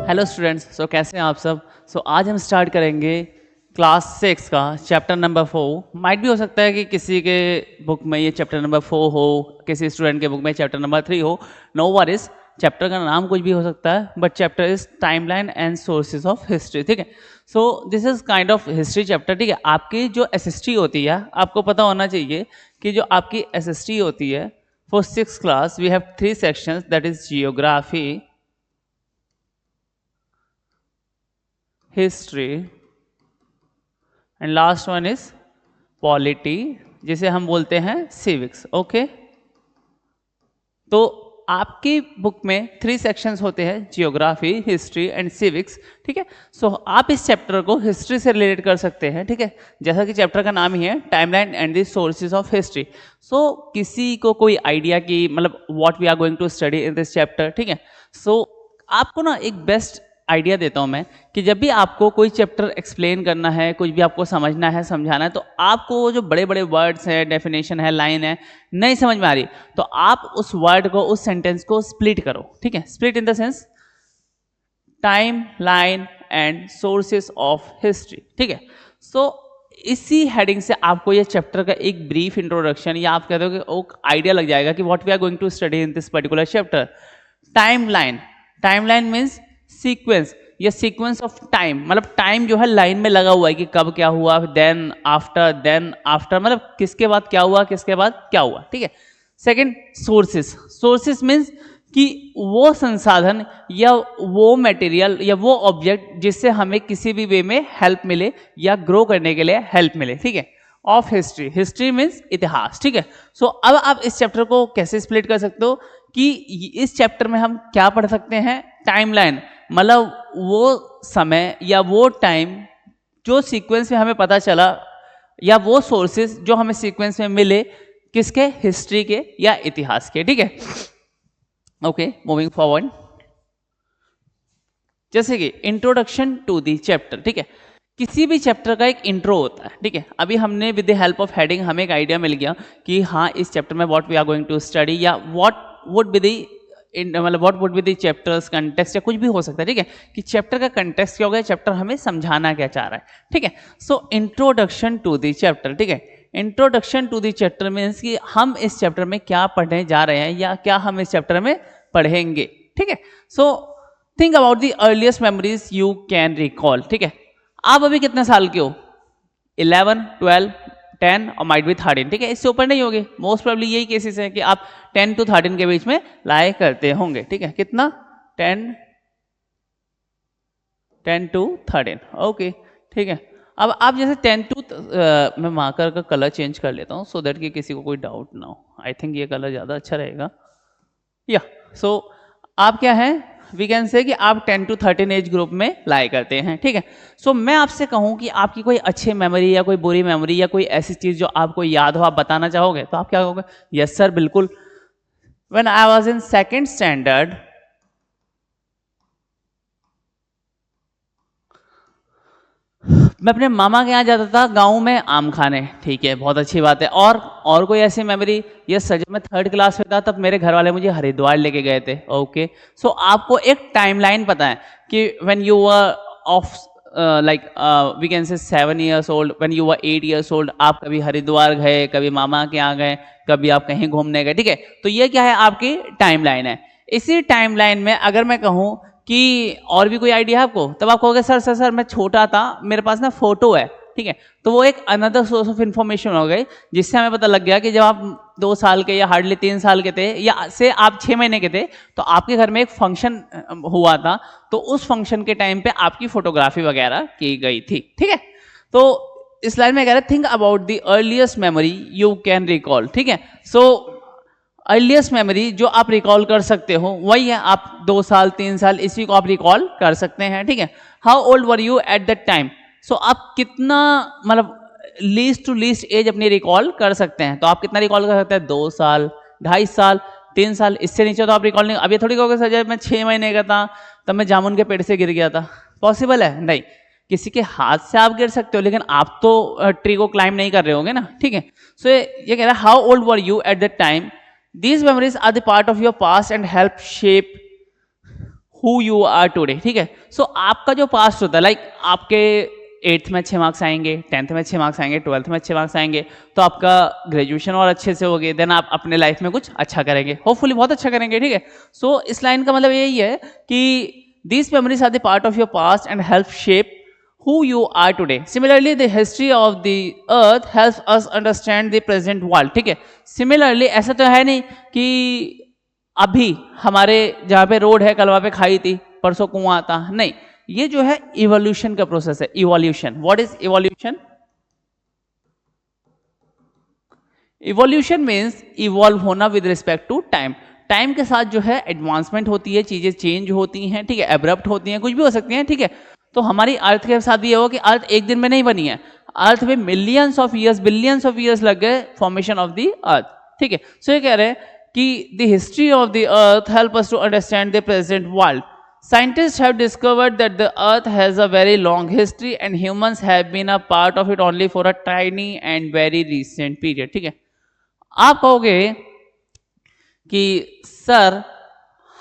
Hello students, कैसे हैं आप सब। आज हम स्टार्ट करेंगे क्लास 6 का चैप्टर नंबर 4। माइट भी हो सकता है कि किसी के बुक में ये चैप्टर नंबर 4 हो, किसी स्टूडेंट के बुक में चैप्टर नंबर 3 हो। नो वरीज, चैप्टर का नाम कुछ भी हो सकता है, but chapter is timeline and sources of history. ठीक है, सो this is kind of history chapter. ठीक है, आपकी जो एसएसटी होती है, आपको पता होना चाहिए कि जो आपकी एसएसटी होती है for 6th class, we have 3 sections, that is geography, history and last one is polity, जिसे हम बोलते हैं सिविक्स। ओके, तो आपकी बुक में 3 सेक्शंस होते हैं, जियोग्राफी, हिस्ट्री एंड सिविक्स। ठीक है, सो आप इस चैप्टर को हिस्ट्री से रिलेट कर सकते हैं। ठीक है, जैसा कि चैप्टर का नाम ही है timeline and the sources of history. So किसी को कोई आइडिया कि मतलब what we are going to study in this chapter. ठीक है, सो आपको ना एक बेस्ट आइडिया देता हूं मैं कि जब भी आपको कोई चैप्टर एक्सप्लेन करना है, कुछ भी आपको समझना है, समझाना है, तो आपको जो बड़े बड़े वर्ड्स है, डेफिनेशन है, लाइन है, नहीं समझ में आ रही, तो आप उस वर्ड को, उस सेंटेंस को स्प्लिट करो। ठीक है, split in the sense time line and sources of history. ठीक है, सो इसी हेडिंग से आपको ये चैप्टर का एक ब्रीफ इंट्रोडक्शन या आप कहते हो कि आइडिया लग जाएगा कि what we are going to study in this particular chapter. Timeline, timeline means sequence या सीक्वेंस ऑफ टाइम, मतलब टाइम जो है लाइन में लगा हुआ है कि कब क्या हुआ, देन आफ्टर, मतलब किसके बाद क्या हुआ, किसके बाद क्या हुआ। ठीक है, सेकंड सोर्सेस, सोर्सेस मीन्स कि वो संसाधन या वो मटेरियल या वो ऑब्जेक्ट जिससे हमें किसी भी वे में हेल्प मिले या ग्रो करने के लिए हेल्प मिले। ठीक है, ऑफ हिस्ट्री, हिस्ट्री मीन्स इतिहास। ठीक है, सो अब आप इस चैप्टर को कैसे स्प्लिट कर सकते हो कि इस चैप्टर में हम क्या पढ़ सकते हैं, टाइमलाइन, मतलब वो समय या वो टाइम जो सीक्वेंस में हमें पता चला, या वो सोर्सेस जो हमें सीक्वेंस में मिले, किसके, हिस्ट्री के या इतिहास के। ठीक है, ओके, मूविंग फॉरवर्ड, जैसे कि इंट्रोडक्शन टू दी चैप्टर। ठीक है, किसी भी चैप्टर का एक इंट्रो होता है। ठीक है, अभी हमने with the help of heading हमें एक आइडिया मिल गया कि हाँ, इस चैप्टर में what we are going to study, या व्हाट वुड बी दी, मतलब what would be the chapter's context, या कुछ भी हो सकता है। ठीक है, कि चैप्टर का कंटेक्स्ट क्या होगा, चैप्टर हमें समझाना क्या चाह रहा है। ठीक है, so introduction to the chapter. ठीक है, introduction to the chapter means कि हम इस चैप्टर में क्या पढ़ने जा रहे हैं या क्या हम इस चैप्टर में पढ़ेंगे। ठीक है, so think about the earliest memories you can recall. ठीक है, आप अभी कितने साल के हो, 11, 12, 10 और माइट बी 13। ठीक है, इससे ऊपर नहीं होगे। मोस्ट प्रोबेबली यही केसेस है कि आप 10 to 13 के बीच में लाए करते होंगे। ठीक है, कितना, 10 to 13। ओके, ठीक है, अब आप जैसे 10 to मैं मार्कर का कलर चेंज कर लेता हूँ सो दैट कि किसी को कोई डाउट ना हो। आई थिंक ये कलर ज़्यादा अच्छा रहेगा। या सो आप क्या है, वी कैन से कि आप 10 to 13 एज ग्रुप में लाए करते हैं। ठीक है, सो मैं आपसे कहूं कि आपकी कोई अच्छी मेमोरी या कोई बुरी मेमोरी या कोई ऐसी चीज जो आपको याद हो, आप बताना चाहोगे, तो आप क्या कहोगे, यस सर बिल्कुल। When I was in 2nd standard, मैं अपने मामा के यहाँ जाता था गांव में आम खाने। ठीक है, बहुत अच्छी बात है। और कोई ऐसी मेमोरी, यस सर, जब मैं 3rd क्लास में था तब मेरे घर वाले मुझे हरिद्वार लेके गए थे। ओके, सो आपको एक टाइमलाइन पता है कि when you were of like we can say 7 years old, when you were 8 years old, आप कभी हरिद्वार गए, कभी मामा के यहाँ गए, कभी आप कहीं घूमने गए। ठीक है, तो ये क्या है, आपकी टाइमलाइन है। इसी टाइमलाइन में अगर मैं कहूँ कि और भी कोई आइडिया है आपको, तब आप कहोगे सर सर सर मैं छोटा था, मेरे पास ना फोटो है। ठीक है, तो वो एक अनदर सोर्स ऑफ इंफॉर्मेशन हो गई, जिससे हमें पता लग गया कि जब आप 2 साल के या हार्डली 3 साल के थे, या से आप 6 महीने के थे, तो आपके घर में एक फंक्शन हुआ था, तो उस फंक्शन के टाइम पे आपकी फोटोग्राफी वगैरह की गई थी। ठीक है, तो इस लाइन में कह रहे think about the earliest memory you can recall. ठीक है, सो अर्लीस्ट मेमोरी जो आप रिकॉल कर सकते हो वही है, आप 2 साल 3 साल इसी को आप रिकॉल कर सकते हैं। ठीक है, how old were you at that time, so आप कितना, मतलब लीस्ट टू लीस्ट एज अपनी रिकॉल कर सकते हैं, तो आप कितना रिकॉल कर सकते हैं, 2 साल, 2.5 साल, 3 साल, इससे नीचे तो आप रिकॉल नहीं। अब ये थोड़ी कहोगे सर जब मैं 6 महीने का था तब मैं जामुन के पेड़ से गिर गया था, पॉसिबल है नहीं, किसी के हाथ से आप गिर सकते हो, लेकिन आप तो ट्री को क्लाइंब नहीं कर रहे होंगे ना। ठीक है, सो ये कह रहा है how old were you at that time, these memories are the part of your past and help shape who you are today, ठीक है। सो आपका जो पास्ट होता है, लाइक आपके 8th में अच्छे मार्क्स आएंगे, 10th में अच्छे मार्क्स आएंगे, 12th में अच्छे मार्क्स आएंगे, तो आपका ग्रेजुएशन और अच्छे से होगी, देन आप अपने लाइफ में कुछ अच्छा करेंगे, होपफुली बहुत अच्छा करेंगे, ठीक है। सो इस लाइन का मतलब यही है कि these memories are the part of your past and help shape who you are today. Similarly, the history of the earth helps us understand the present world. ठीक है। Similarly, ऐसा तो है नहीं कि अभी हमारे जहाँ पे रोड है कल वहाँ पे खाई थी, परसों कुआं था, नहीं, ये जो है इवोल्यूशन का प्रोसेस है। Evolution, what is evolution? Evolution means evolve होना with respect to time. Time के साथ जो है एडवांसमेंट होती है, चीजें चेंज होती हैं, ठीक है, एब्रप्ट होती हैं, कुछ भी हो सकती हैं, ठीक है। तो हमारी अर्थ के साथ भी ये हो कि अर्थ एक दिन में नहीं बनी है, अर्थ में millions of years, billions of years लग गए फॉर्मेशन ऑफ द अर्थ, ठीक है। सो ये कह रहे हैं कि the history of the earth help us to understand the present world. Scientists have discovered that the earth has a very long history and humans have been a part of it only for a tiny and very recent period, ठीक है। आप कहोगे कि sir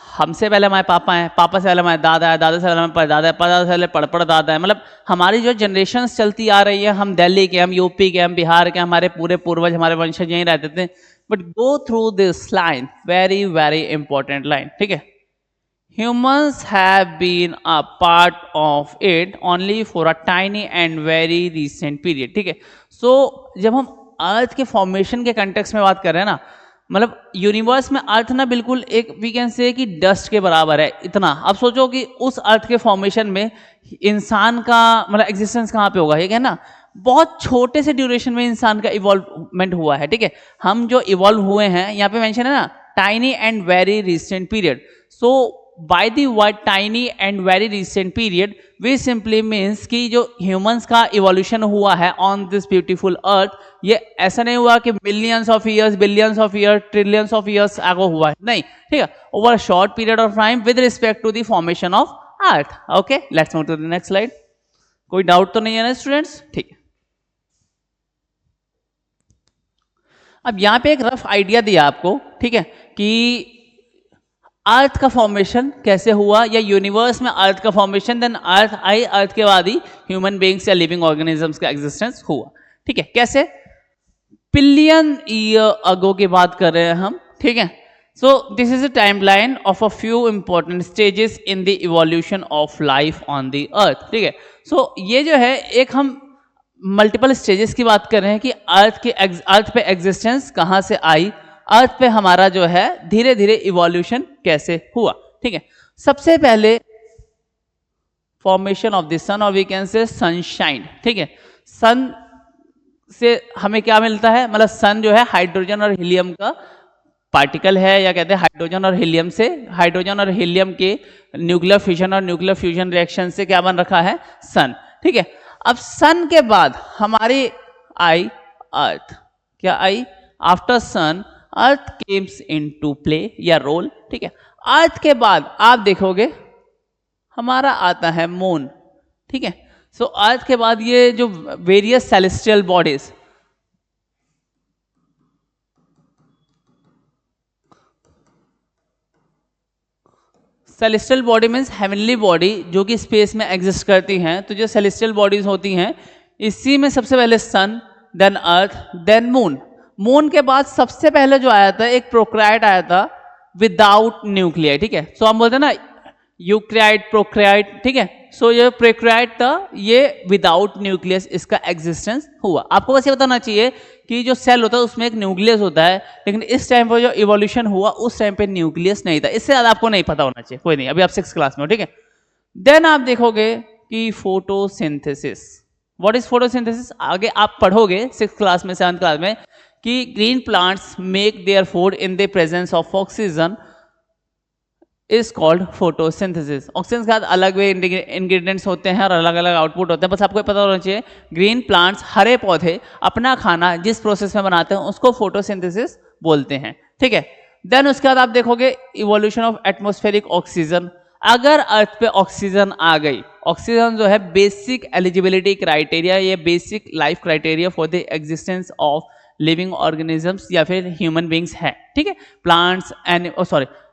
हमसे पहले हमारे पापा हैं, पापा से पहले हमारे दादा है, दादा से पहले हमारे परदादा है, परदादा से पहले पड़पड़ दादा है, मतलब हमारी जो जनरेशन चलती आ रही है, हम दिल्ली के, हम यूपी के, हम बिहार के, हमारे पूरे पूर्वज, हमारे वंशज यहीं रहते थे। But go through this line, very very important line, ठीक है। Humans have been a part of it only for a tiny and very recent period, ठीक है। सो जब हम अर्थ के फॉर्मेशन के कंटेक्स्ट में बात कर रहे हैं ना, मतलब यूनिवर्स में अर्थ ना बिल्कुल एक वी कैन से कि डस्ट के बराबर है, इतना। अब सोचो कि उस अर्थ के फॉर्मेशन में इंसान का मतलब एग्जिस्टेंस कहाँ पे होगा, ये है ना, बहुत छोटे से ड्यूरेशन में इंसान का इवॉल्वमेंट हुआ है, ठीक है। हम जो इवॉल्व हुए हैं, यहाँ पे मेंशन है ना, tiny and very recent period. So by the word tiny and very recent period we simply means कि जो humans का evolution हुआ है on this beautiful earth, ये ऐसा नहीं हुआ कि millions of years, billions of years, trillions of years ago हुआ है, नहीं, ठीक है, over a short period of time with respect to the formation of earth. Okay, let's move to the next slide. कोई डाउट तो नहीं है ना स्टूडेंट्स? ठीक है। अब यहाँ पे एक रफ आइडिया दिया आपको, ठीक है, कि अर्थ का फॉर्मेशन कैसे हुआ, या यूनिवर्स में अर्थ का फॉर्मेशन, देन अर्थ आई, अर्थ के बाद ही ह्यूमन बीइंग्स या लिविंग ऑर्गेनिजम्स का एग्जिस्टेंस हुआ, ठीक है। कैसे? बिलियन ईयर अगो की बात कर रहे हैं हम, ठीक है। सो this is a timeline of a few important stages in the evolution of life on the earth, ठीक है। सो ये जो है एक हम मल्टीपल स्टेजेस की बात कर रहे हैं कि अर्थ पे एग्जिस्टेंस कहाँ से आई, अर्थ पे हमारा जो है धीरे धीरे इवोल्यूशन कैसे हुआ, ठीक है। सबसे पहले फॉर्मेशन ऑफ द सन, और वी कैन से सनशाइन, ठीक है। सन से हमें क्या मिलता है, मतलब सन जो है हाइड्रोजन और हीलियम का पार्टिकल है, या कहते हैं हाइड्रोजन और हीलियम से, हाइड्रोजन और हीलियम के न्यूक्लियर फिशन और न्यूक्लियर फ्यूजन रिएक्शन से क्या बन रखा है, सन, ठीक है। अब सन के बाद हमारी आई अर्थ, क्या आई? आफ्टर सन अर्थ केम्स इनटू प्ले या रोल, ठीक है। अर्थ के बाद आप देखोगे हमारा आता है मून, ठीक है। सो अर्थ के बाद ये जो various celestial bodies, celestial body means heavenly body जो कि स्पेस में एग्जिस्ट करती हैं। तो जो सेलेस्टियल बॉडीज होती हैं, इसी में सबसे पहले सन, देन अर्थ, देन मून। मून के बाद सबसे पहले जो आया था एक प्रोक्राइट आया था विदाउट न्यूक्लियर, ठीक है। सो हम बोलते हैं ना यूक्राइट, प्रोक्राइट, ठीक है। सो ये प्रोक्राइट था, ये विदाउट न्यूक्लियस इसका एग्जिस्टेंस हुआ। आपको बस ये बताना चाहिए कि जो सेल होता है उसमें एक न्यूक्लियस होता है, लेकिन इस टाइम पर जो इवोल्यूशन हुआ उस टाइम पे न्यूक्लियस नहीं था। इससे ज्यादा आपको नहीं पता होना चाहिए, कोई नहीं, अभी आप 6th क्लास में हो, ठीक है। देन आप देखोगे कि फोटोसिंथेसिस, व्हाट इज फोटोसिंथेसिस, आगे आप पढ़ोगे 6th क्लास में, 7th क्लास में, कि green plants make their food in the presence of oxygen is called photosynthesis. Oxygen के साथ अलग वे इंग्रेडिएंट्स होते हैं और अलग अलग आउटपुट होते हैं, बस आपको पता होना चाहिए। ग्रीन प्लांट्स, हरे पौधे अपना खाना जिस प्रोसेस में बनाते हैं उसको फोटोसिंथेसिस बोलते हैं, ठीक है। देन उसके बाद आप देखोगे इवोल्यूशन ऑफ एटमॉस्फेरिक ऑक्सीजन। अगर अर्थ पे ऑक्सीजन आ गई, ऑक्सीजन जो है बेसिक एलिजिबिलिटी क्राइटेरिया, ये basic life criteria for the existence of living organisms या फिर ह्यूमन बींग्स है, ठीक है। Plants and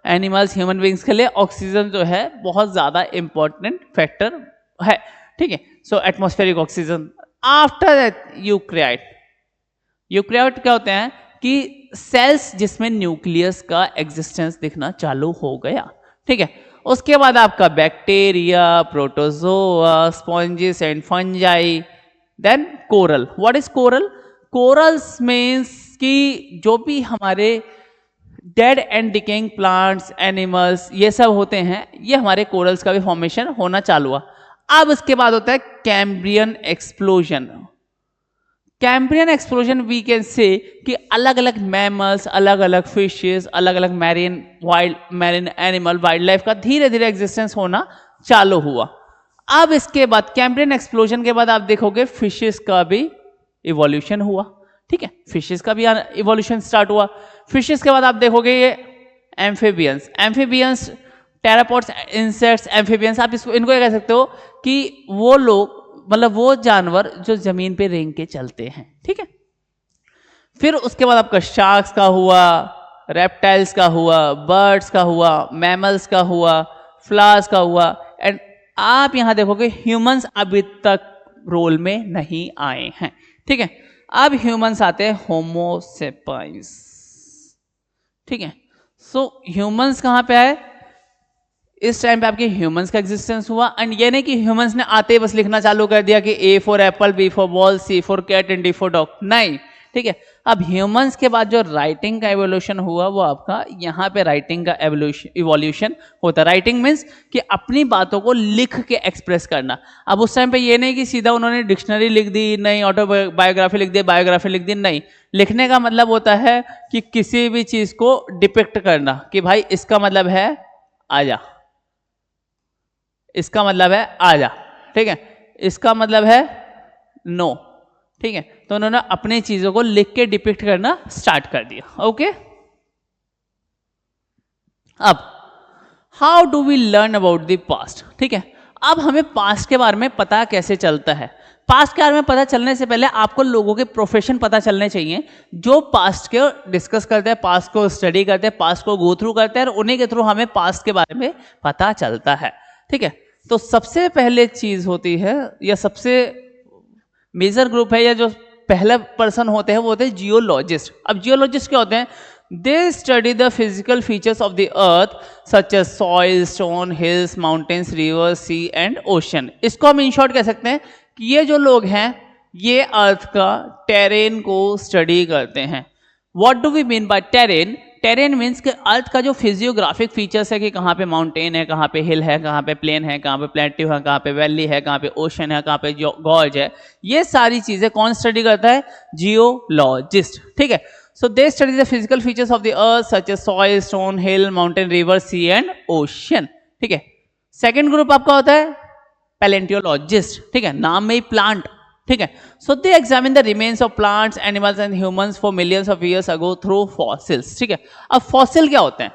animals human beings के लिए ऑक्सीजन जो है बहुत ज़्यादा इंपॉर्टेंट फैक्टर है, ठीक है। So atmospheric oxygen. After that eukaryote क्या होते हैं कि सेल्स जिसमें न्यूक्लियस का एग्जिस्टेंस दिखना चालू हो गया, ठीक है। उसके बाद आपका bacteria, protozoa, sponges and fungi, then coral. What is coral? Corals means कि जो भी हमारे dead and decaying plants, animals, ये सब होते हैं, ये हमारे कोरल्स का भी फॉर्मेशन होना चालू हुआ। अब इसके बाद होता है Cambrian explosion. Cambrian explosion we can say कि अलग अलग मैमल्स, अलग अलग फिशेस, अलग अलग मैरीन एनिमल, वाइल्ड लाइफ का धीरे धीरे एग्जिस्टेंस होना चालू हुआ। अब इसके बाद कैम्ब्रियन एक्सप्लोजन के बाद आप देखोगे फिशेस का भी इवोल्यूशन हुआ, ठीक है। फिशेस का भी इवोल्यूशन स्टार्ट हुआ। फिशेस के बाद आप देखोगे ये एम्फीबियंस, टेरापोड्स, इंसेक्ट्स, एम्फीबियंस, आप इनको कह सकते हो कि वो लोग, मतलब वो जानवर जो जमीन पे रेंग के चलते हैं, ठीक है। फिर उसके बाद आपका शार्क्स का हुआ, रेप्टाइल्स का हुआ, बर्ड्स का हुआ, मैमल्स का हुआ, फ्लावर्स का हुआ, एंड आप यहां देखोगे ह्यूमंस अभी तक रोल में नहीं आए हैं, ठीक है। अब ह्यूमंस आते हैं होमो सेपियंस, ठीक है। सो ह्यूमंस कहां पे आए? इस टाइम पे आपके ह्यूमंस का एग्जिस्टेंस हुआ। एंड ये नहीं कि ह्यूमंस ने आते ही बस लिखना चालू कर दिया कि A for apple, B for ball, C for cat and D for dog, नहीं, ठीक है। अब ह्यूमंस के बाद जो राइटिंग का एवोल्यूशन हुआ वो आपका यहाँ पे राइटिंग का इवोल्यूशन होता है। राइटिंग मीन्स कि अपनी बातों को लिख के एक्सप्रेस करना। अब उस टाइम पे ये नहीं कि सीधा उन्होंने डिक्शनरी लिख दी, नहीं ऑटोबायोग्राफी लिख दी, बायोग्राफी लिख दी, नहीं। लिखने का मतलब होता है कि किसी भी चीज को डिपिक्ट करना कि भाई इसका मतलब है आजा, इसका मतलब है आजा, ठीक है, इसका मतलब है नो, ठीक है। तो उन्होंने अपनी चीजों को लिख के डिपिक्ट करना स्टार्ट कर दिया, ओके। अब how do we learn about the past, ठीक है। अब हमें पास्ट के बारे में पता कैसे चलता है? पास्ट के बारे में पता चलने से पहले आपको लोगों के प्रोफेशन पता चलने चाहिए जो पास्ट के डिस्कस करते हैं, पास्ट को स्टडी करते हैं, पास्ट को गो थ्रू करते हैं, और उन्हीं के थ्रू हमें पास्ट के बारे में पता चलता है, ठीक है। तो सबसे पहले चीज होती है, या सबसे मेजर ग्रुप है, या जो पहला पर्सन होते हैं वो होते हैं जियोलॉजिस्ट। अब जियोलॉजिस्ट क्या होते हैं? They study the physical features of the earth such as soil, stone, hills, mountains, rivers, sea and ocean. इसको हम इन शॉर्ट कह सकते हैं कि ये जो लोग हैं ये अर्थ का टेरेन को स्टडी करते हैं। What do we mean by terrain? Terrain means कि अर्थ का जो फिजियोग्राफिक फीचर्स है कि कहाँ पे माउंटेन है, कहाँ पे हिल है, कहाँ पे प्लेन है, कहाँ पे प्लेट्यू है, कहाँ पे वैली है, कहाँ पे ओशन है, कहाँ पे गॉर्ज है, ये सारी चीजें कौन स्टडी करता है? जियोलॉजिस्ट, ठीक है। So they study the physical features of the earth such as soil, stone, hill, mountain, river, sea and ocean, ठीक है। सेकेंड ग्रुप आपका होता है पैलेंटियोलॉजिस्ट, ठीक है, नाम में ही प्लांट, ठीक है। So they examine the remains of plants, animals and humans for millions of years ago through fossils, ठीक है। अब फॉसिल क्या होते हैं?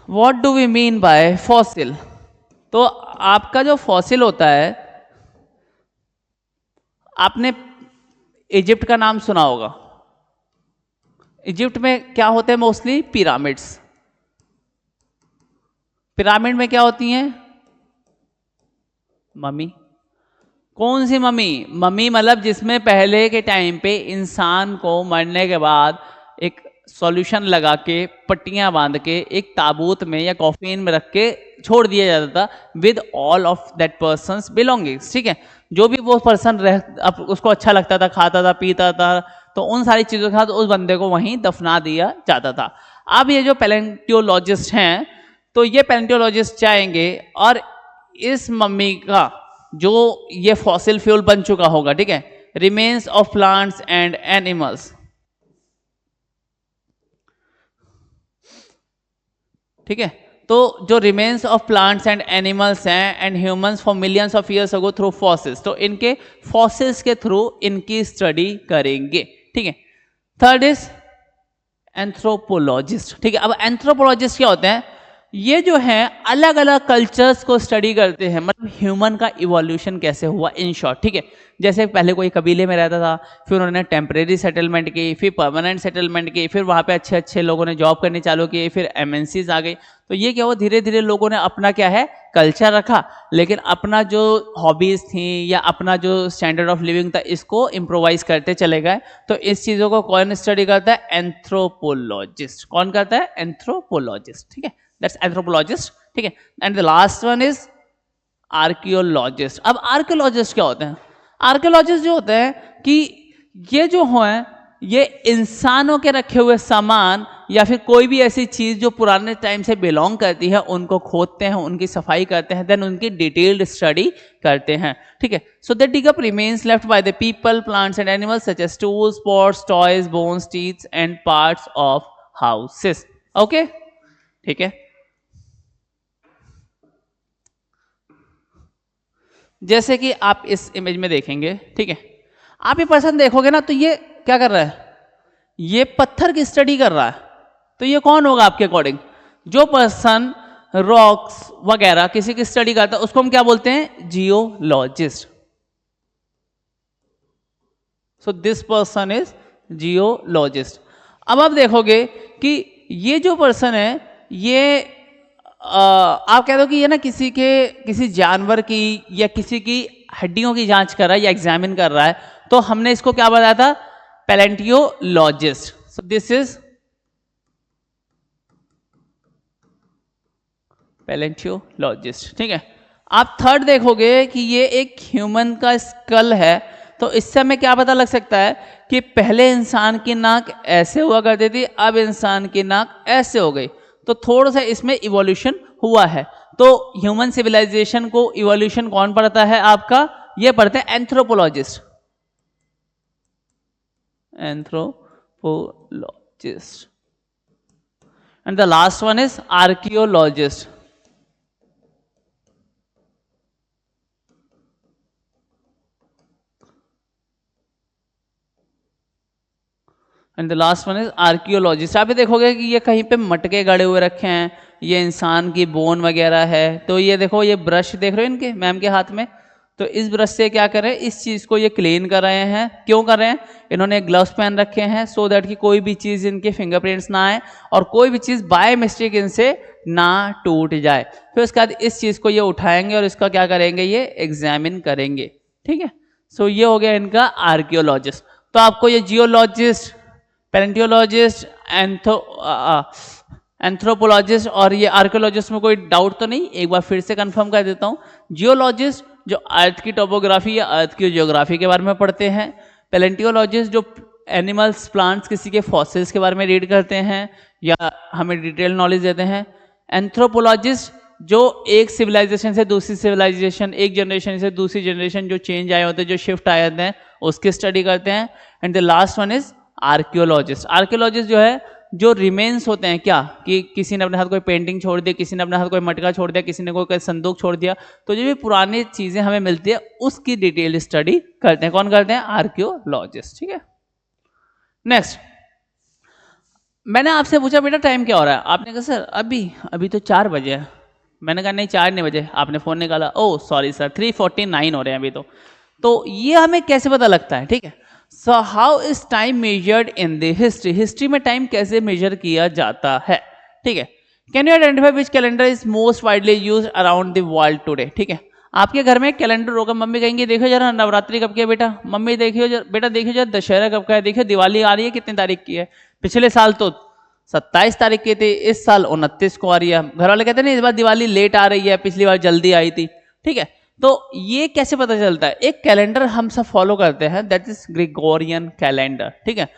What do we mean by fossil? तो आपका जो फॉसिल होता है, आपने इजिप्ट का नाम सुना होगा। इजिप्ट में क्या होते हैं? Mostly pyramids. पिरामिड में क्या होती हैं? मम्मी। कौन सी मम्मी? मम्मी मतलब जिसमें पहले के टाइम पे इंसान को मरने के बाद एक सॉल्यूशन लगा के, पट्टियां बांध के, एक ताबूत में या कॉफिन में रख के छोड़ दिया जाता था with all of that persons belongings, ठीक है। जो भी वो पर्सन उसको अच्छा लगता था, खाता था, पीता था, तो उन सारी चीजों के साथ उस बंदे को वहीं दफना दिया जाता था। अब ये जो पैलेंटियोलॉजिस्ट हैं, तो ये पैलेंटियोलॉजिस्ट चाहेंगे और इस मम्मी का जो ये फॉसिल फ्यूल बन चुका होगा, ठीक है, remains of plants and animals, ठीक है। तो जो remains of plants and animals हैं and humans for millions of years ago through fossils, तो इनके फॉसिल्स के थ्रू इनकी स्टडी करेंगे, ठीक है। थर्ड इज एंथ्रोपोलॉजिस्ट, ठीक है। अब एंथ्रोपोलॉजिस्ट क्या होते हैं? ये जो है अलग अलग कल्चर्स को स्टडी करते हैं, मतलब ह्यूमन का इवोल्यूशन कैसे हुआ इन शॉर्ट, ठीक है। जैसे पहले कोई कबीले में रहता था, फिर उन्होंने टेम्परेरी सेटलमेंट की, फिर परमानेंट सेटलमेंट की, फिर वहाँ पे अच्छे अच्छे लोगों ने जॉब करनी चालू की, फिर एमएनसीज आ गई। तो ये क्या हुआ, धीरे धीरे लोगों ने अपना क्या है कल्चर रखा, लेकिन अपना जो हॉबीज थी या अपना जो स्टैंडर्ड ऑफ लिविंग था इसको इम्प्रोवाइज करते चले गए। तो इस चीज़ों को कौन स्टडी करता है, एंथ्रोपोलॉजिस्ट। कौन करता है, एंथ्रोपोलॉजिस्ट, ठीक है, दैट्स एंथ्रोपोलॉजिस्ट, ठीक है। And the last one is archaeologist. अब आर्कियोलॉजिस्ट क्या होते हैं, आर्कियोलॉजिस्ट जो होते हैं कि ये जो है ये इंसानों के रखे हुए सामान या फिर कोई भी ऐसी चीज जो पुराने टाइम से बिलोंग करती है उनको खोदते हैं, उनकी सफाई करते हैं, देन उनकी डिटेल्ड स्टडी करते हैं, ठीक है। So they dig up remains left by the people, plants and animals such as tools, pots, toys, bones, teeth and parts of houses. Okay, ठीक है। जैसे कि आप इस इमेज में देखेंगे, ठीक है, आप ये पर्सन देखोगे ना, तो ये क्या कर रहा है, ये पत्थर की स्टडी कर रहा है। तो ये कौन होगा आपके अकॉर्डिंग, जो पर्सन रॉक्स वगैरह किसी की स्टडी करता है उसको हम क्या बोलते हैं, geologist. So this person is geologist. अब आप देखोगे कि ये जो पर्सन है ये आप कह दो कि ये ना किसी जानवर की या किसी की हड्डियों की जांच कर रहा है या एग्जामिन कर रहा है, तो हमने इसको क्या बताया था, पैलेंटियोलॉजिस्ट। सो दिस इज पैलेंटियोलॉजिस्ट, ठीक है। आप थर्ड देखोगे कि ये एक ह्यूमन का स्कल है, तो इससे हमें क्या पता लग सकता है कि पहले इंसान की नाक ऐसे हुआ करती थी, अब इंसान की नाक ऐसे हो गई, तो थोड़ा सा इसमें इवोल्यूशन हुआ है। तो ह्यूमन सिविलाइजेशन को इवोल्यूशन कौन पढ़ता है आपका, ये पढ़ते हैं anthropologist, anthropologist. And the last one is archaeologist. And the last one is archaeologist. आप ये देखोगे कि ये कहीं पे मटके गड़े हुए रखे हैं, ये इंसान की बोन वगैरह है। तो ये देखो, ये ब्रश देख रहे हो इनके मैम के हाथ में, तो इस ब्रश से क्या कर रहे हैं, इस चीज़ को ये क्लीन कर रहे हैं। क्यों कर रहे हैं, इन्होंने ग्लव्स पहन रखे हैं सो दैट कि कोई भी चीज़ इनके फिंगरप्रिंट्स ना आए और कोई भी चीज़ बाय मिस्टेक इनसे ना टूट जाए। फिर उसके बाद इस चीज़ को ये उठाएंगे और इसका क्या करेंगे, ये एग्जामिन करेंगे, ठीक है। सो ये हो गया इनका आर्कियोलॉजिस्ट। तो आपको ये जियोलॉजिस्ट, पैलेंटियोलॉजिस्ट, एंथ्रोपोलॉजिस्ट और ये आर्कियोलॉजिस्ट में कोई डाउट तो नहीं, एक बार फिर से कंफर्म कर देता हूँ। जियोलॉजिस्ट जो अर्थ की टोपोग्राफी या अर्थ की ज्योग्राफी के बारे में पढ़ते हैं, पैलेंटियोलॉजिस्ट जो एनिमल्स, प्लांट्स, किसी के फॉसिल्स के बारे में रीड करते हैं या हमें डिटेल नॉलेज देते हैं। एंथ्रोपोलॉजिस्ट जो एक सिविलाइजेशन से दूसरी सिविलाइजेशन, एक जनरेशन से दूसरी जनरेशन जो चेंज आए होते हैं, जो शिफ्ट आए होते हैं, उसकी स्टडी करते हैं। And the last one is archaeologist. Archaeologist जो है जो रिमेन्स होते हैं, क्या कि किसी ने अपने हाथ कोई पेंटिंग छोड़ दी, किसी ने अपने हाथ कोई मटका छोड़ दिया, किसी ने कोई संदूक छोड़ दिया, तो जो भी पुरानी चीजें हमें मिलती है उसकी डिटेल स्टडी करते हैं। कौन करते हैं, आर्कियोलॉजिस्ट, ठीक है। नेक्स्ट, मैंने आपसे पूछा बेटा टाइम क्या हो रहा है, आपने कहा सर अभी तो 4 बजे है। मैंने कहा नहीं 4 नहीं बजे, आपने फोन निकाला, ओह सॉरी सर 3:49 हो रहे हैं अभी तो ये हमें कैसे पता लगता है, ठीक है। So how is time measured in the history, history में टाइम कैसे मेजर किया जाता है, ठीक है। Can you identify which calendar is most widely used around the world today, ठीक है। आपके घर में कैलेंडर होगा, मम्मी कहेंगे देखो जरा नवरात्रि कब की है बेटा, मम्मी देखियो बेटा देखियो जरा दशहरा कब का है, देखियो दिवाली आ रही है कितनी तारीख की है, पिछले साल तो 27 तारीख की थी, इस साल 29 को आ रही है। घर वाले कहते हैं ना इस बार दिवाली लेट आ रही है, पिछली बार जल्दी आई थी, ठीक है। तो ये कैसे पता चलता है, एक कैलेंडर हम सब फॉलो करते हैं, दैट इज ग्रेगोरियन कैलेंडर, ठीक है।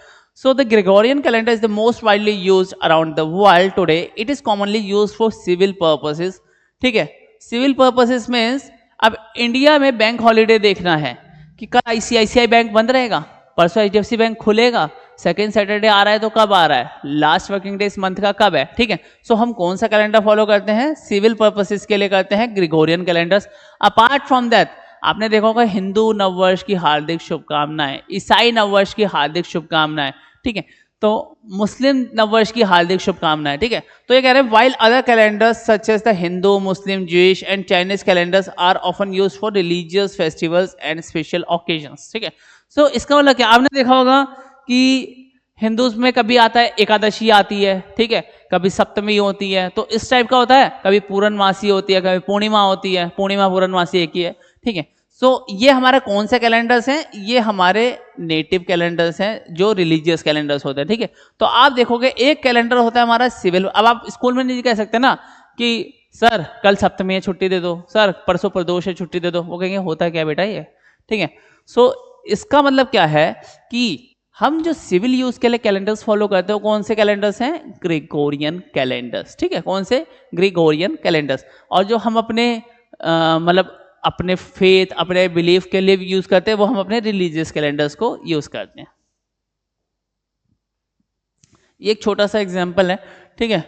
So the Gregorian calendar is the most widely used around the world today. It is commonly used for civil purposes, ठीक है। सिविल पर्पसेस मींस अब इंडिया में बैंक हॉलीडे देखना है कि कल आईसीआईसीआई बैंक बंद रहेगा, परसों एचडीएफसी बैंक खुलेगा, सेकेंड सैटरडे आ रहा है तो कब आ रहा है, लास्ट वर्किंग डे इस मंथ का कब है, ठीक है। सो हम कौन सा कैलेंडर फॉलो करते हैं, सिविल पर्पसेस के लिए करते हैं Gregorian calendars. Apart from that आपने देखा होगा हिंदू नववर्ष की हार्दिक शुभकामनाएं, ईसाई नववर्ष की हार्दिक शुभकामनाएं, ठीक है। तो मुस्लिम नववर्ष की हार्दिक शुभकामनाएं, ठीक है। तो ये कह रहे हैं while other calendars such as the Hindu, Muslim, Jewish and Chinese calendars are often used for religious festivals and special occasions, ठीक है। सो इसका मतलब क्या, आपने देखा होगा कि हिंदूज में कभी आता है एकादशी आती है, ठीक है, कभी सप्तमी होती है, तो इस टाइप का होता है, कभी पूर्णमासी होती है, कभी पूर्णिमा होती है, पूर्णिमा पूर्णमासी एक ही है, ठीक है। सो ये हमारे कौन से कैलेंडर्स हैं, ये हमारे नेटिव कैलेंडर्स हैं जो रिलीजियस कैलेंडर्स होते हैं, ठीक है। तो आप देखोगे एक कैलेंडर होता है हमारा सिविल। अब आप स्कूल में नहीं कह सकते ना कि सर कल सप्तमी है छुट्टी दे दो, सर परसों प्रदोष है छुट्टी दे दो, वो कहेंगे होता क्या बेटा ये, ठीक है। सो इसका मतलब क्या है कि हम जो सिविल यूज के लिए कैलेंडर्स फॉलो करते हैं कौन से कैलेंडर्स हैं, ग्रेगोरियन कैलेंडर्स, ठीक है, कौन से, ग्रेगोरियन कैलेंडर्स। और जो हम अपने मतलब अपने फेथ, अपने बिलीफ के लिए यूज करते हैं वो हम अपने रिलीजियस कैलेंडर्स को यूज करते हैं। ये एक छोटा सा एग्जांपल है, ठीक है।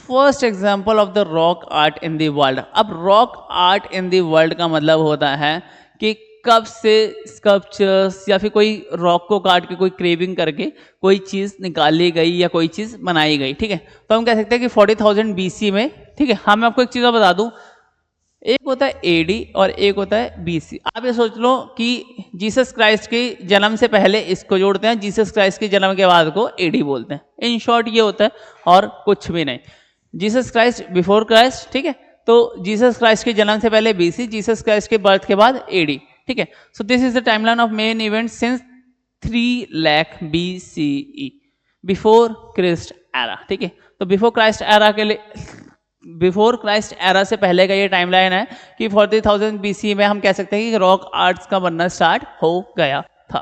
First example of the rock art in the world. अब rock art in the world का मतलब होता है कि कब से स्कल्पचर्स या फिर कोई रॉक को काट के कोई क्रेविंग करके कोई चीज निकाली गई या कोई चीज बनाई गई, ठीक है। तो हम कह सकते हैं कि 40,000 BC में, ठीक है। हाँ, मैं आपको एक चीज बता दूं, एक होता है एडी और एक होता है बीसी। आप ये सोच लो कि जीसस क्राइस्ट के जन्म से पहले इसको जोड़ते हैं, जीसस क्राइस्ट के जन्म के बाद को एडी बोलते हैं। इन शॉर्ट ये होता है और कुछ भी नहीं। जीसस क्राइस्ट बिफोर क्राइस्ट, ठीक है, तो जीसस क्राइस्ट के जन्म से पहले बीसी, जीसस क्राइस्ट के बर्थ के बाद एडी, ठीक है। सो this is the timeline of main event since 3 lakh BCE, before Christ era, ठीक है। तो बिफोर क्राइस्ट एरा के लिए, बिफोर क्राइस्ट एरा से पहले का ये टाइमलाइन है कि 40,000 BC में हम कह सकते हैं कि रॉक आर्ट्स का बनना स्टार्ट हो गया था,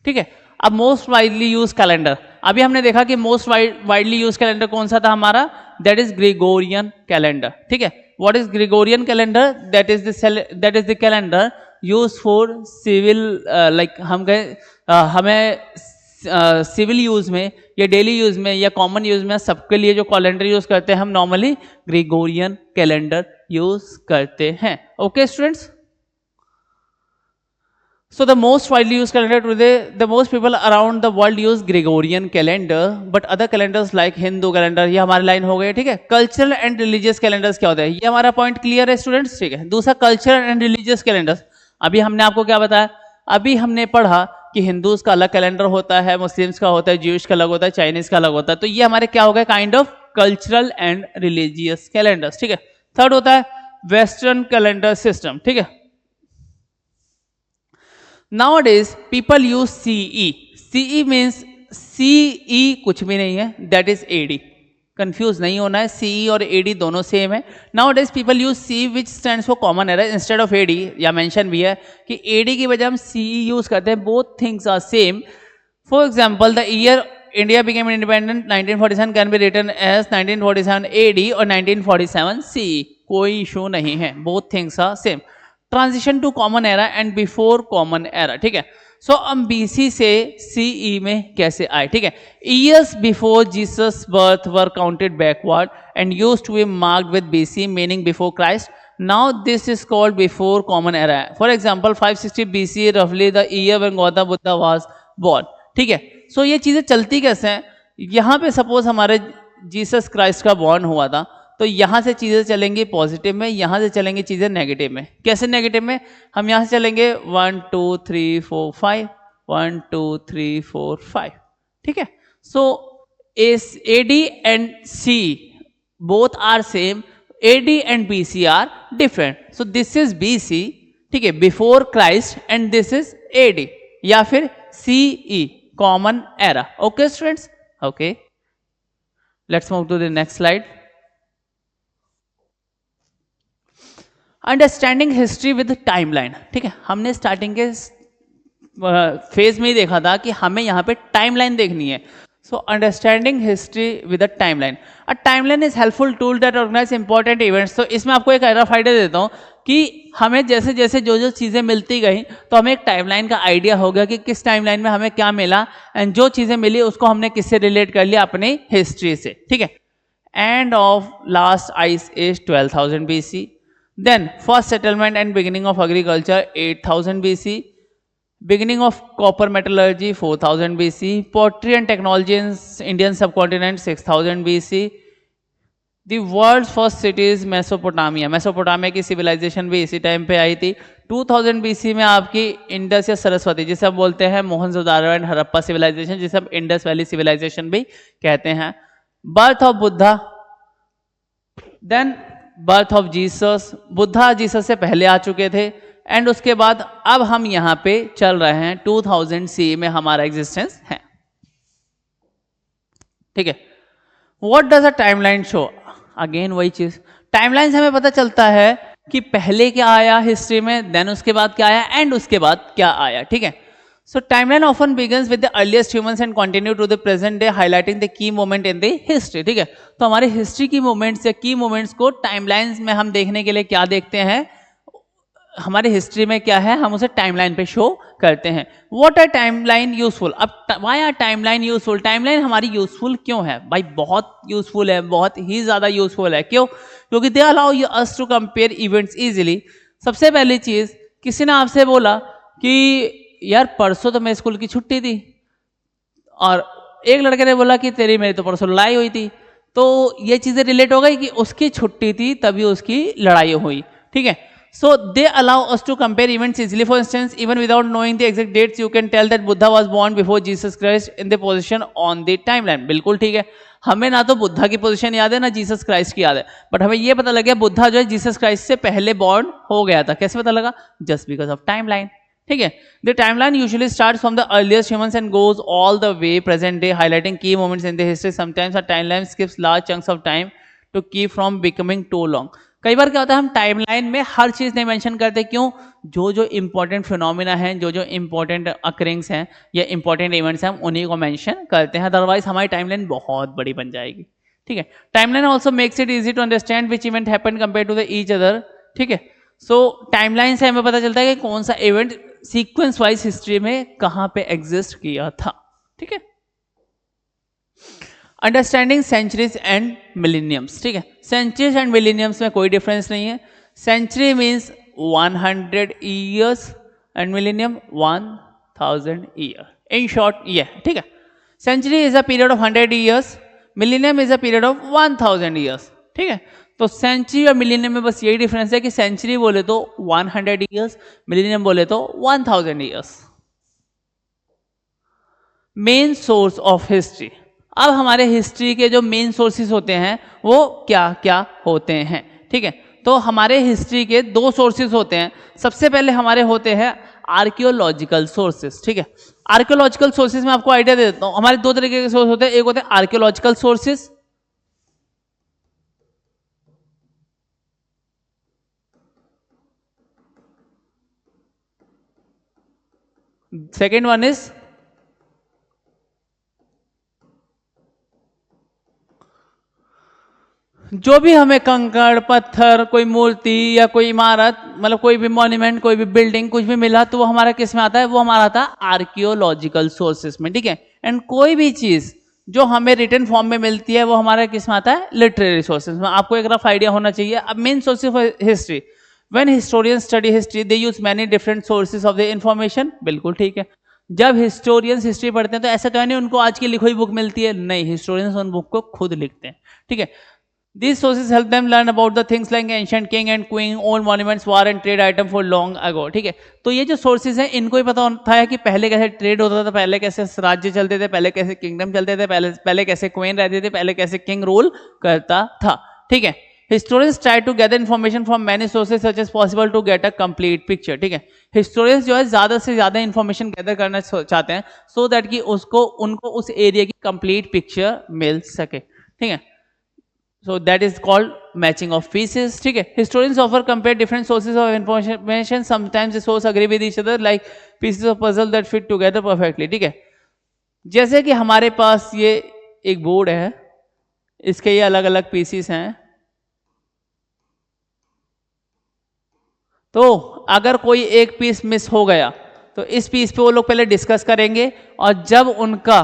ठीक है। अब मोस्ट वाइडली यूज कैलेंडर, अभी हमने देखा कि मोस्ट वाइडली यूज कैलेंडर कौन सा था हमारा, दैट इज ग्रेगोरियन कैलेंडर, ठीक है। What is Gregorian calendar, that is the calendar use for civil, like हम कहें हमें सिविल यूज में या डेली यूज में या कॉमन यूज में सबके लिए जो कैलेंडर यूज करते हैं हम नॉर्मली ग्रेगोरियन कैलेंडर यूज करते हैं। Okay students, so the most widely used calendar today, the most people around the world use Gregorian calendar, but other calendars like Hindu calendar, ये हमारी लाइन हो गई, ठीक है। कल्चरल एंड रिलीजियस कैलेंडर्स क्या होता है, ये हमारा पॉइंट क्लियर है स्टूडेंट्स, ठीक है। दूसरा कल्चरल एंड रिलीजियस कैलेंडर्स, अभी हमने आपको क्या बताया, अभी हमने पढ़ा कि हिंदूज का अलग कैलेंडर होता है, मुस्लिम्स का होता है, ज्यूइश का अलग होता है, चाइनीज का अलग होता है। तो ये हमारे क्या हो गए, kind of cultural and religious calendars, ठीक है। थर्ड होता है वेस्टर्न कैलेंडर सिस्टम, ठीक है। Nowadays people use CE. CE means CE कुछ भी नहीं है, that is AD. कंफ्यूज नहीं होना है, CE और AD दोनों सेम है। Nowadays people use CE which stands for common era instead of AD, या मेंशन भी है कि AD की बजाय हम CE यूज करते हैं। Both things are same. For example, the year India became independent 1947 can be written as 1947 AD और 1947 CE. कोई इशू नहीं है, both things are same. Transition to common era and before common era, ठीक है। सो हम BC से CE में कैसे आए, ठीक है। Years before Jesus birth were counted backward and used to be marked with BC meaning before Christ. Now this is called before common era. For example 560 BC रफली the year when Gautam Buddha was born, ठीक है। सो ये चीजें चलती कैसे हैं, यहाँ पे सपोज हमारे जीसस क्राइस्ट का बॉर्न हुआ था, तो यहां से चीजें चलेंगी पॉजिटिव में, यहां से चलेंगी चीजें नेगेटिव में। कैसे नेगेटिव में, हम यहां से चलेंगे 1 2 3 4 5, 1 2 3 4 5, ठीक है। So AD and C both are same, AD and BC are different. So this is BC, ठीक है, before Christ, and this is AD या फिर CE common era. Okay students, okay, let's move to the next slide. Understanding history with timeline, ठीक है। हमने starting के phase में ही देखा था कि हमें यहाँ पे टाइमलाइन देखनी है। So understanding history with a timeline. A timeline is helpful tool that organize important events. तो इसमें आपको एक रफ आइडिया देता हूँ कि हमें जैसे जैसे जो जो चीज़ें मिलती गई तो हमें एक टाइमलाइन का आइडिया हो गया कि किस टाइमलाइन में हमें क्या मिला, एंड जो चीज़ें मिली उसको हमने किससे रिलेट कर लिया, अपनी हिस्ट्री से, ठीक है। End of last ice age 12,000 BC, then first settlement and beginning of agriculture 8,000 BC, Beginning of copper metallurgy 4000 BC, pottery and technology in Indian subcontinent 6000 BC. The world's first city is Mesopotamia, Mesopotamia की civilisation भी इसी time पे आई थी। 2000 BC में आपकी Indus या सरस्वती, जिसे हम बोलते हैं मोहनजोदारो एंड हड़प्पा सिविलाइजेशन, जिसे हम इंडस वैली सिविलाइजेशन भी कहते हैं। Birth of Buddha, then birth of Jesus, Buddha Jesus से पहले आ चुके थे, एंड उसके बाद अब हम यहां पे चल रहे हैं 2000 CE में हमारा एग्जिस्टेंस है। ठीक है, what does a timeline show? Again वही चीज, टाइमलाइन से हमें पता चलता है कि पहले क्या आया हिस्ट्री में, देन उसके बाद क्या आया, एंड उसके बाद क्या आया। ठीक है, so timeline often begins with the earliest humans and continue to the present day, highlighting the key moment in the history. ठीक है, तो हमारे हिस्ट्री की मोमेंट्स या की मोमेंट्स को टाइमलाइंस में हम देखने के लिए क्या देखते हैं, हमारे हिस्ट्री में क्या है, हम उसे टाइमलाइन पे शो करते हैं। What are timeline useful? अब why are timeline useful? Timeline हमारी यूजफुल क्यों है भाई? बहुत यूजफुल है, बहुत ही ज्यादा यूजफुल है। क्यों? क्योंकि they allow you us to compare events easily. सबसे पहली चीज, किसी ने आपसे बोला कि यार परसों तो मैं स्कूल की छुट्टी थी, और एक लड़के ने बोला कि तेरी मेरी तो परसों लड़ाई हुई थी, तो ये चीजें रिलेट हो गई कि उसकी छुट्टी थी तभी उसकी लड़ाई हुई। ठीक है, so they allow us to compare events easily. For instance, even without knowing the exact dates, you can tell that Buddha was born before Jesus Christ in the position on the timeline. बिल्कुल ठीक है, हमें ना तो बुद्धा की position याद है ना जीसस क्राइस्ट की याद है, बट हमें ये पता लग गया बुद्धा जो है जीसस क्राइस्ट से पहले बॉर्न हो गया था। कैसे पता लगा? Just because of timeline. ठीक है, the timeline usually starts from the earliest humans and goes all the way present day, highlighting key moments in the history. Sometimes a timeline skips large chunks of time to keep from becoming too long. कई बार क्या होता है, हम timeline में हर चीज नहीं mention करते। क्यों? जो जो इंपॉर्टेंट फिनोमिना हैं, जो जो इंपॉर्टेंट अकरिंग्स हैं या इंपॉर्टेंट इवेंट्स हैं, हम उन्हीं को मेंशन करते हैं, अदरवाइज हमारी टाइमलाइन बहुत बड़ी बन जाएगी। ठीक है, timeline also makes it easy to understand which event happened compare to the each other. ठीक है, सो टाइमलाइन से हमें पता चलता है कि कौन सा इवेंट सीक्वेंस वाइज हिस्ट्री में कहां पे एग्जिस्ट किया था। ठीक है, अंडरस्टैंडिंग सेंचुरीज एंड मिलेनियम्स। ठीक है, सेंचुरीज एंड मिलेनियम्स में कोई डिफरेंस नहीं है। Century means 100 years and millennium 1000 year. In short ये, ठीक है, century is a period of 100 years, millennium is a period of 1000 years. ठीक है, तो सेंचुरी और मिलेनियम में बस यही डिफरेंस है कि सेंचुरी बोले तो 100 ईयर्स, मिलेनियम बोले तो 1000 years. Main source of history. अब हमारे हिस्ट्री के जो मेन सोर्सेज होते हैं वो क्या क्या होते हैं? ठीक है, तो हमारे हिस्ट्री के दो सोर्सेज होते हैं। सबसे पहले हमारे होते हैं आर्कियोलॉजिकल सोर्सेज। ठीक है, आर्कियोलॉजिकल सोर्सेज में आपको आइडिया दे देता हूं। हमारे दो तरीके के सोर्स होते हैं, एक होते हैं archaeological sources, second one is जो भी हमें कंकड़ पत्थर, कोई मूर्ति या कोई इमारत, मतलब कोई भी मॉन्यूमेंट, कोई भी बिल्डिंग, कुछ भी मिला तो वो हमारा किस में आता है? वो हमारा आता है आर्कियोलॉजिकल सोर्सेस में। ठीक है, एंड कोई भी चीज जो हमें रिटन फॉर्म में मिलती है वो हमारा किस में आता है? लिटरेरी सोर्सेस में। आपको एक रफ आइडिया होना चाहिए। अब main sources of history, when historians study history they use many different sources of the information. बिल्कुल ठीक है, जब हिस्टोरियंस हिस्ट्री पढ़ते हैं तो ऐसा तो नहीं उनको आज की लिखी हुई बुक मिलती है, नहीं, हिस्टोरियंस उन बुक को खुद लिखते हैं। ठीक है, these sources help them learn about the things like ancient king and queen, old monuments, war and trade item for long ago। ठीक है, तो ये जो सोर्सेज हैं इनको ही पता होता है कि पहले कैसे ट्रेड होता था, पहले कैसे राज्य चलते थे, पहले कैसे किंगडम चलते थे, पहले कैसे क्वीन रहते थे, पहले कैसे किंग रूल करता था। ठीक है, historians try to gather information from many sources such as possible to get a complete picture. ठीक है, हिस्टोरियंस जो है ज्यादा से ज्यादा इन्फॉर्मेशन गैदर करना चाहते हैं सो दैट कि उनको उस एरिया की कंप्लीट पिक्चर मिल सके। ठीक है, so that is called matching of pieces। ठीक है, historians often compare different sources of information, sometimes the sources agree with each other like pieces of puzzle that fit together perfectly। ठीक है, जैसे कि हमारे पास ये एक बोर्ड है, इसके ये अलग अलग पीसीस हैं, तो अगर कोई एक पीस मिस हो गया तो इस पीस पे वो लोग पहले डिस्कस करेंगे, और जब उनका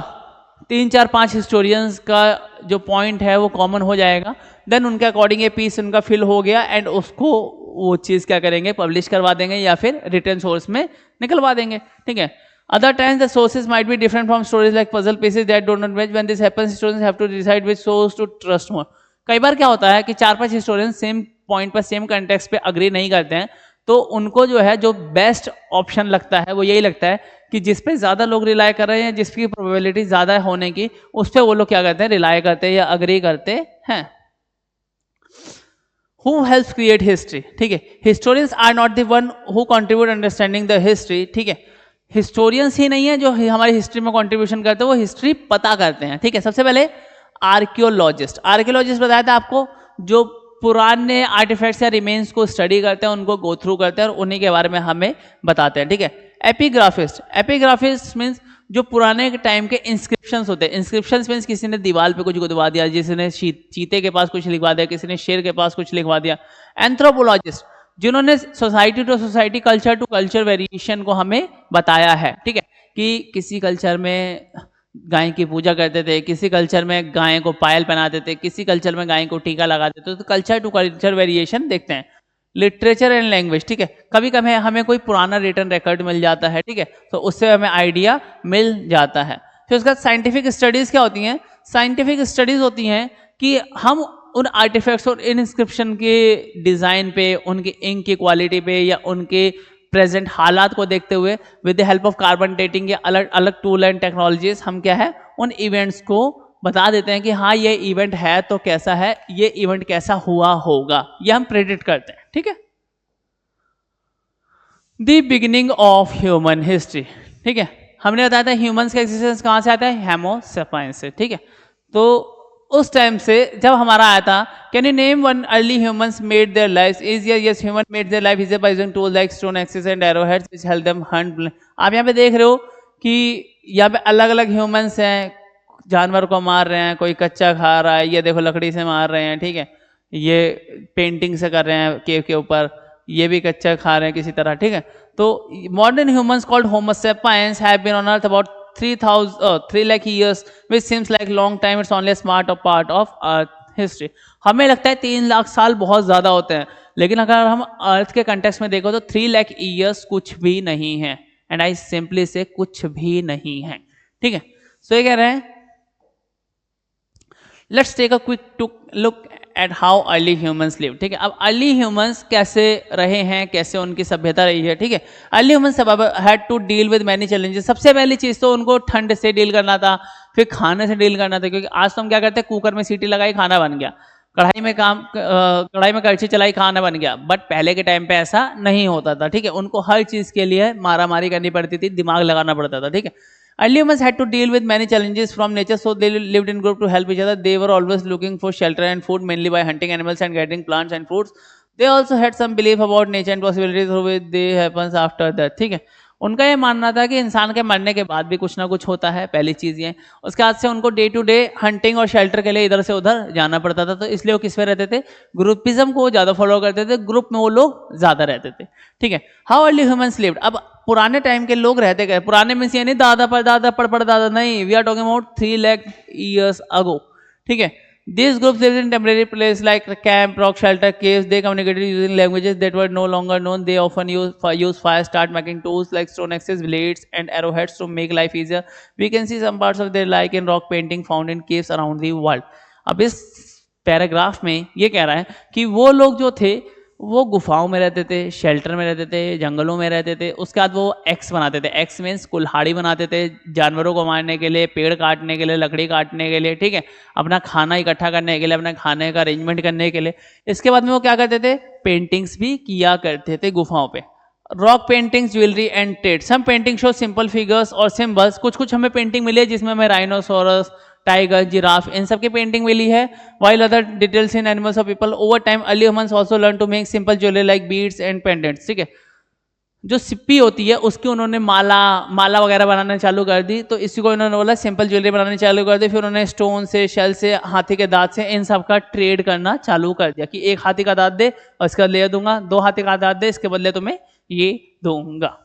3-4-5 हिस्टोरियंस का जो पॉइंट है वो कॉमन हो जाएगा, देन उनके अकॉर्डिंग ये पीस उनका फिल हो गया एंड उसको वो चीज़ क्या करेंगे, पब्लिश करवा देंगे या फिर रिटर्न सोर्स में निकलवा देंगे, ठीक है। Other times the sources might be different from stories like puzzle pieces that do not match. When this happens, historians have to decide which source to trust more. कई बार क्या होता है कि 4-5 हिस्टोरियन सेम पॉइंट पर same context पे agree नहीं करते हैं, तो उनको जो है जो बेस्ट ऑप्शन लगता है वो यही लगता है कि जिस पे ज्यादा लोग रिलाय कर रहे हैं, जिसकी प्रोबेबिलिटी ज्यादा होने की, उस पर वो लोग क्या करते हैं, रिलाय करते हैं या अग्री करते हैं। Who helps create history? ठीक है, historians are not the one who contribute understanding the history, ठीक है। हिस्टोरियंस ही नहीं है जो हमारी हिस्ट्री में कंट्रीब्यूशन करते हैं, वो हिस्ट्री पता करते हैं, ठीक है। सबसे पहले आर्कियोलॉजिस्ट बताया था आपको, जो पुराने आर्टिफैक्ट्स या रिमेन्स को स्टडी करते हैं, उनको गो थ्रू करते हैं और उन्हीं के बारे में हमें बताते हैं, ठीक है। एपिग्राफिस्ट मीन्स जो पुराने टाइम के इंस्क्रिप्शंस होते हैं। इंस्क्रिप्शंस मीन्स किसी ने दीवार पे कुछ गुदवा दिया, किसी ने चीते के पास कुछ लिखवा दिया, किसी ने शेर के पास कुछ लिखवा दिया। एंथ्रोपोलॉजिस्ट जिन्होंने society to society, culture to culture variation को हमें बताया है, ठीक है, कि किसी कल्चर में गाय की पूजा करते थे, किसी कल्चर में गाय को पायल पहनाते थे, किसी कल्चर में गाय को टीका लगाते थे, तो कल्चर टू कल्चर वेरिएशन देखते हैं। लिटरेचर एंड लैंग्वेज, ठीक है, कभी कभी हमें कोई पुराना रिटन रिकॉर्ड मिल जाता है, ठीक है, तो उससे हमें आइडिया मिल जाता है। फिर उसके बाद साइंटिफिक स्टडीज क्या होती हैं? साइंटिफिक स्टडीज होती हैं कि हम उन आर्टिफैक्ट्स और इंस्क्रिप्शन के डिजाइन पे, उनके इंक की क्वालिटी पे या उनके प्रेजेंट हालात को देखते हुए with the help of carbon dating या अलग अलग टूल एंड टेक्नोलॉजीज हम क्या है, उन इवेंट्स को बता देते हैं कि हाँ ये इवेंट है तो कैसा है, ये इवेंट कैसा हुआ होगा, ये हम प्रेडिक्ट करते हैं, ठीक है। The beginning of human history, ठीक है, हमने बताया था ह्यूमंस का एक्सिस्टेंस कहां से आता है, होमो सेपियंस से, ठीक है। तो उस टाइम से जब हमारा आया था, can you name one early humans made their lives? Yes, human made their life easier by using tools like stone axis and arrowheads which help them Hunt. आप यहाँ पे देख रहे हो कि यहाँ पे अलग अलग ह्यूमंस हैं, जानवर को मार रहे हैं, कोई कच्चा खा रहा है, ये देखो लकड़ी से मार रहे हैं, ठीक है, ये पेंटिंग से कर रहे हैं केव के ऊपर, ये भी कच्चा खा रहे हैं किसी तरह, ठीक है। तो modern humans called Homo sapiens have been on earth about 3 lakh years, which seems like long time. It's only a smart part of Earth history. हमें लगता है 3 लाख साल बहुत ज्यादा होते हैं, लेकिन अगर हम अर्थ के कंटेक्स्ट में देखो तो 3 lakh years कुछ भी नहीं है, एंड आई सिंपली से कुछ भी नहीं है, ठीक है। सो ये कह रहे हैं, let's take a quick look at how early humans live, ठीक है। अब अर्ली ह्यूमंस कैसे रहे हैं, कैसे उनकी सभ्यता रही है, ठीक है। Early humans had to deal with many challenges. सबसे पहली चीज तो उनको ठंड से डील करना था, फिर खाने से डील करना था, क्योंकि आज तो हम क्या करते हैं, कुकर में सीटी लगाई खाना बन गया, कढ़ाई में कड़छी चलाई खाना बन गया, बट पहले के टाइम पे ऐसा नहीं होता था, ठीक है। उनको हर चीज के लिए मारा मारी करनी पड़ती थी, दिमाग लगाना पड़ता था, ठीक है। Early humans had to deal with many challenges from nature, so they lived in group to help each other. They were always looking for shelter and food, mainly by hunting animals and gathering plants and fruits. They also had some belief about nature and possibilities through which they happens after death, ठीक है। उनका ये मानना था कि इंसान के मरने के बाद भी कुछ ना कुछ होता है, पहली चीज ये। उसके बाद से उनको डे टू डे हंटिंग और शेल्टर के लिए इधर से उधर जाना पड़ता था, तो इसलिए वो किस में रहते थे, ग्रुपिज्म को ज्यादा फॉलो करते थे, ग्रुप में वो लोग ज्यादा रहते थे, ठीक है। हाउ अर्ली ह्यूमंस लिव्ड, अब पुराने टाइम के लोग रहते गए, पुराने मीन्स ये नहीं दादा परदादा नहीं, we are talking about 3 lakh years ago, ठीक है। These groups lived in temporary places like camp, rock shelter, caves. They communicated using languages that were no longer known. They often use fire, start making tools like stone axes, blades, and arrowheads to make life easier. We can see some parts of their like in rock painting found in caves around the world. अब इस paragraph में ये कह रहा है कि वो लोग जो थे वो गुफाओं में रहते थे, शेल्टर में रहते थे, जंगलों में रहते थे। उसके बाद वो एक्स बनाते थे, एक्स मीन्स कुल्हाड़ी बनाते थे जानवरों को मारने के लिए, पेड़ काटने के लिए, लकड़ी काटने के लिए, ठीक है, अपना खाना इकट्ठा करने के लिए, अपना खाने का अरेंजमेंट करने के लिए। इसके बाद में वो क्या करते थे, पेंटिंग्स भी किया करते थे गुफाओं पे। Rock paintings, jewellery and trade. Some painting show simple figures और सिंबल्स। कुछ हमें पेंटिंग मिली है जिसमें हमें राइनोसोरस, टाइगर, जिराफ, इन सब की पेंटिंग मिली है। while other details in animals or people. over time early humans also learned to make simple jewelry like beads and pendants, ठीक है। जो सिप्पी होती है उसकी उन्होंने माला वगैरह बनाना चालू कर दी, तो इसी को इन्होंने बोला सिंपल ज्वेलरी बनानी चालू कर दी। फिर उन्होंने स्टोन से, शेल से, हाथी के दांत से, इन सब का ट्रेड करना चालू कर दिया कि एक हाथी का दांत दे और इसका ले दूंगा, 2 हाथी का दांत दे इसके बदले तुम्हें ये दूंगा।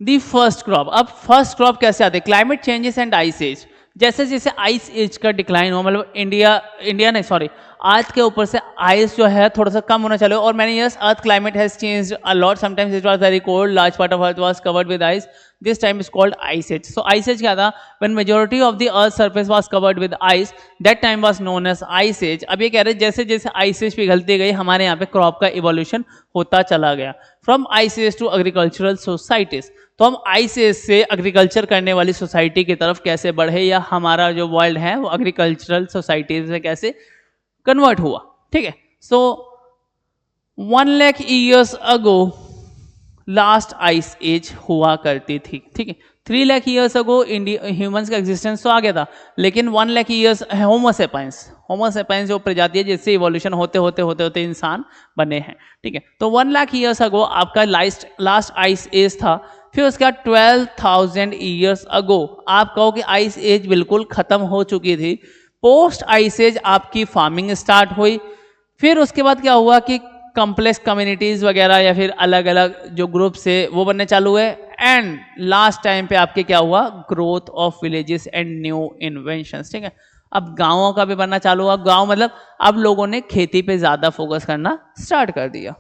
The first crop. अब फर्स्ट क्रॉप कैसे आते हैं, climate changes and ice age. जैसे जैसे आइस एज का डिक्लाइन हो, मतलब अर्थ के ऊपर से आइस जो है थोड़ा सा कम होना चालू, और many years earth climate has changed a lot, sometimes it was very cold, large part of earth was covered with ice, this time is called ice age. So ice age क्या था? When majority of the earth surface was covered with ice, that time was known as ice age. अब ये कह रहे हैं जैसे जैसे ice as पिघलती गई हमारे यहाँ पे क्रॉप का इवोल्यूशन होता चला गया, from ice age to agricultural societies. तो हम आइस एज से एग्रीकल्चर करने वाली सोसाइटी की तरफ कैसे बढ़े, या हमारा जो वर्ल्ड है वो एग्रीकल्चरल सोसाइटीज में कैसे कन्वर्ट हुआ, ठीक है। So 1 lakh years ago last ice age हुआ करती थी, ठीक है। 3 लाख ईयर्स अगो ह्यूमंस का एग्जिस्टेंस तो आ गया था, लेकिन 1 लाख ईयर्स होमो सेपियंस जो प्रजाति है जिससे इवोल्यूशन होते होते होते होते इंसान बने हैं, ठीक है। तो 1 लाख ईयर्स अगो आपका लास्ट आइस एज था। फिर उसके बाद 12,000 ईयर्स अगो आप कहो कि आइस एज बिल्कुल खत्म हो चुकी थी। पोस्ट आइस एज आपकी फार्मिंग स्टार्ट हुई। फिर उसके बाद क्या हुआ कि कॉम्प्लेक्स कम्युनिटीज वगैरह या फिर अलग अलग जो ग्रुप से वो बनने चालू हुए, एंड लास्ट टाइम पे आपके क्या हुआ? Growth of villages and new inventions, ठीक है। अब गांवों का भी बनना चालू हुआ। गांव मतलब अब लोगों ने खेती पे ज्यादा फोकस करना स्टार्ट कर दिया।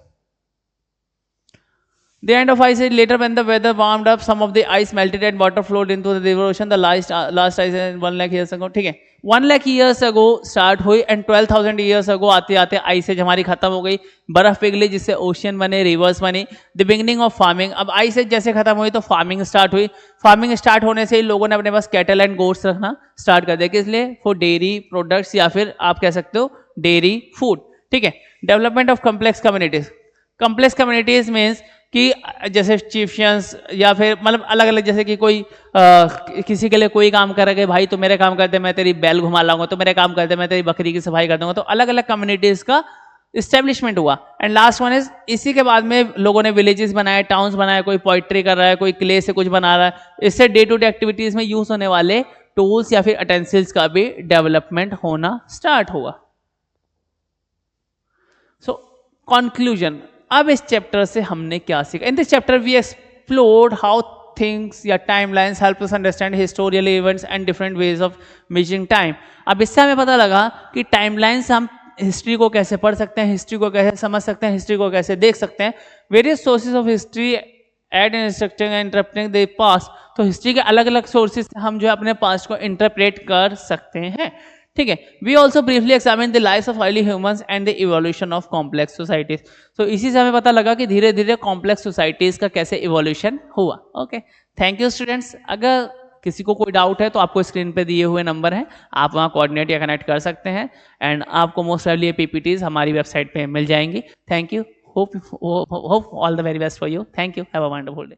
The end of ice age, later when the weather warmed up, some of the ice melted and water flowed into the river ocean. The last ice age 1 lakh years ago, ठीक है। 1 lakh years ago start हुई and 12,000 years ago आते आते ice as हमारी खत्म हो गई, बर्फ पिघली जिससे ओशियन बने, रिवर्स बनी। द बिगनिंग ऑफ फार्मिंग, अब आइस एज जैसे खत्म हुई तो फार्मिंग स्टार्ट हुई। फार्मिंग स्टार्ट होने से ही लोगों ने अपने पास कैटल एंड गोट्स रखना स्टार्ट कर दिया, किस लिए? फॉर डेयरी प्रोडक्ट्स या फिर आप कह सकते हो डेयरी फूड, ठीक है। Development of complex communities, complex communities means कि जैसे चीफियंस या फिर मतलब अलग अलग, जैसे कि कोई किसी के लिए कोई काम कर रहा है, भाई तो मेरे काम करते मैं तेरी बैल घुमा लाऊंगा, तो मेरे काम करते मैं तेरी बकरी की सफाई कर दूंगा। तो अलग अलग कम्युनिटीज का इस्टेब्लिशमेंट हुआ। एंड लास्ट वन इज, इसी के बाद में लोगों ने विलेजेस बनाए, टाउन्स बनाए, कोई पोइट्री कर रहा है, कोई क्ले से कुछ बना रहा है। इससे डे टू डे एक्टिविटीज में यूज होने वाले टूल्स या फिर अटेंसिल्स का भी डेवलपमेंट होना स्टार्ट हुआ। सो कंक्लूजन, अब इस चैप्टर से हमने क्या सीखा? In this chapter we explored how things या timelines help us understand historical events and different ways of measuring time. अब इससे हमें पता लगा कि टाइमलाइंस हम हिस्ट्री को कैसे पढ़ सकते हैं, हिस्ट्री को कैसे समझ सकते हैं, हिस्ट्री को कैसे देख सकते हैं। Various sources of history aid in instructing and interpreting the past, तो हिस्ट्री के अलग अलग सोर्सेज हम जो है अपने पास्ट को इंटरप्रेट कर सकते हैं, ठीक है। We also briefly examine the life of early humans and the evolution of complex societies. तो इसी से हमें पता लगा कि धीरे धीरे कॉम्प्लेक्स सोसाइटीज का कैसे इवोल्यूशन हुआ। Okay, thank you students. अगर किसी को कोई डाउट है तो आपको स्क्रीन पे दिए हुए नंबर है, आप वहाँ कोऑर्डिनेट या कनेक्ट कर सकते हैं, एंड आपको मोस्ट प्रोबेबली पीपीटीज हमारी वेबसाइट पे मिल जाएंगी। Thank you, hope all the very best for you. Thank you, have a wonderful day.